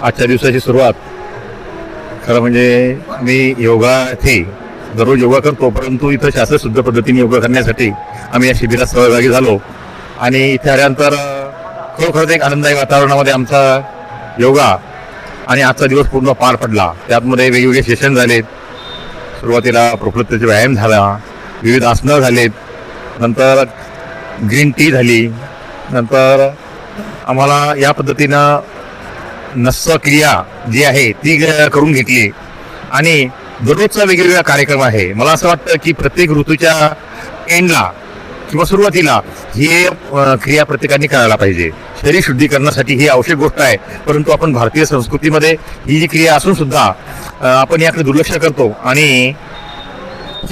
आजच्या दिवसाची सुरुवात खरं म्हणजे मी योगार्थी दररोज योगा करतो, परंतु इथं शास्त्रशुद्ध पद्धतीने योगा करण्यासाठी आम्ही या शिबिरात सहभागी झालो आणि इथे आल्यानंतर खरोखरच एक आनंददायी वातावरणामध्ये आमचा योगा आणि आजचा दिवस पूर्ण पार पडला. त्यातमध्ये वेगवेगळे सेशन झालेत. सुरुवातीला प्रकृतीचा व्यायाम झाला, विविध आसनं झालेत, नंतर ग्रीन टी झाली, नंतर आम्हाला या पद्धतीनं नस्य क्रिया जी आहे ती करून घेतली आणि दररोजचा वेगवेगळा कार्यक्रम आहे. मला असं वाटतं की प्रत्येक ऋतूच्या एंडला किंवा सुरुवातीला ही क्रिया प्रत्येकाने करायला पाहिजे. शरीर शुद्धीकरणासाठी ही आवश्यक गोष्ट आहे, परंतु आपण भारतीय संस्कृतीमध्ये ही जी क्रिया असून सुद्धा आपण याकडे दुर्लक्ष करतो आणि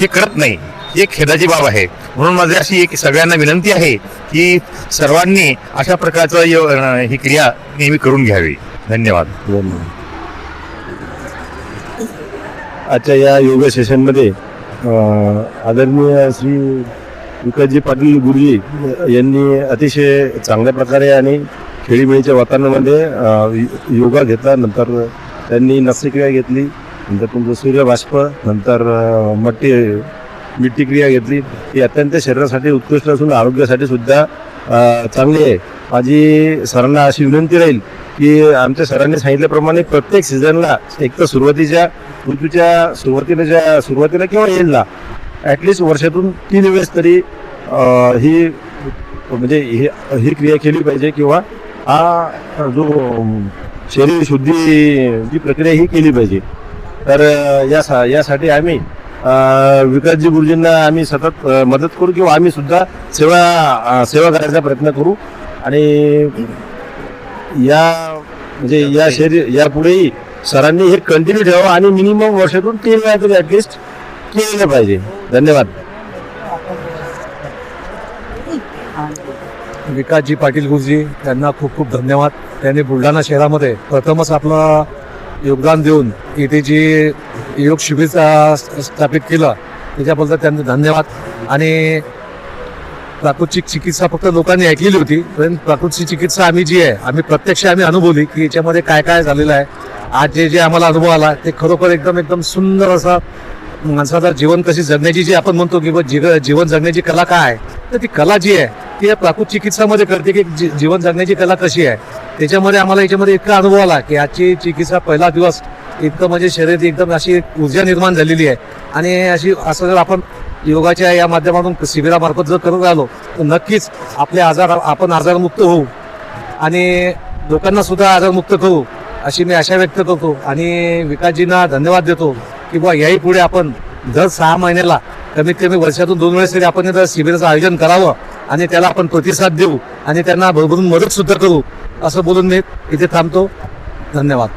हे करत नाही. ही एक खेदाची बाब आहे. म्हणून माझी अशी एक सगळ्यांना विनंती आहे की सर्वांनी अशा प्रकारचं ही क्रिया नेहमी करून घ्यावी. धन्यवाद. आजच्या या योगा सेशनमध्ये आदरणीय श्री विकासजी पाटील गुरुजी यांनी अतिशय चांगल्या प्रकारे आणि खेळीमेळीच्या वातावरणामध्ये योगा घेतला. नंतर त्यांनी नस्यक्रिया घेतली, नंतर तुमचं सूर्यबाष्प, नंतर मिट्टी क्रिया घेतली. ही अत्यंत शरीरासाठी उत्कृष्ट असून आरोग्यासाठी सुद्धा चांगली आहे. माझी सरांना अशी विनंती राहील की आमच्या सरांनी सांगितल्याप्रमाणे प्रत्येक सीझनला एक तर सुरुवातीच्या ऋतूच्या सुरुवातीला किंवा एंडला ॲटलिस्ट वर्षातून 3 वेळेस तरी ही म्हणजे ही क्रिया केली पाहिजे किंवा हा जो शरीर शुद्धी जी प्रक्रिया ही केली पाहिजे. तर यासाठी आम्ही विकासजी गुरुजींना आम्ही सतत मदत करू किंवा आम्ही सुद्धा सेवा करायचा प्रयत्न करू आणि यापुढेही सरांनी हे कंटिन्यू ठेवावं आणि मिनिमम वर्षातून 3 वेळा तरी ॲटलिस्ट केलं पाहिजे. धन्यवाद. विकासजी पाटील गुरुजी यांना खूप खूप धन्यवाद. त्यांनी बुलढाणा शहरामध्ये प्रथमच आपलं योगदान देऊन इथे जी योग शिबिर स्थापित केलं त्याच्याबद्दल त्यांना धन्यवाद. आणि प्राकृतिक चिकित्सा फक्त लोकांनी ऐकलेली होती, पण प्राकृतिक चिकित्सा आम्ही प्रत्यक्ष अनुभवली की याच्यामध्ये काय काय झालेलं आहे. आज जे आम्हाला अनुभव आला ते खरोखर एकदम सुंदर असा माणसाला जीवन कशी जगण्याची जी आपण म्हणतो की जीवन जगण्याची कला काय आहे, तर ती कला जी आहे ती या प्राकृतिक चिकित्सामध्ये करते की जीवन जगण्याची कला कशी आहे. त्याच्यामध्ये आम्हाला याच्यामध्ये इतका अनुभव आला की आजची चिकित्सा पहिला दिवस इतकं म्हणजे शरीरात एकदम अशी ऊर्जा निर्माण झालेली आहे. आणि असं जर आपण योगाच्या या माध्यमातून शिबिरामार्फत जर करत राहिलो तर नक्कीच आपले आपण आजारमुक्त होऊ आणि लोकांना सुद्धा आजारमुक्त करू अशी मी आशा व्यक्त करतो. आणि विकासजींना धन्यवाद देतो की बुवा याही पुढे आपण दर 6 महिन्याला कमीत कमी वर्षातून 2 वेळेस तरी आपण जर शिबिराचं आयोजन करावं आणि त्याला आपण प्रतिसाद देऊ आणि त्यांना भरभरून मदत सुद्धा करू असं बोलून मी इथे थांबतो. धन्यवाद.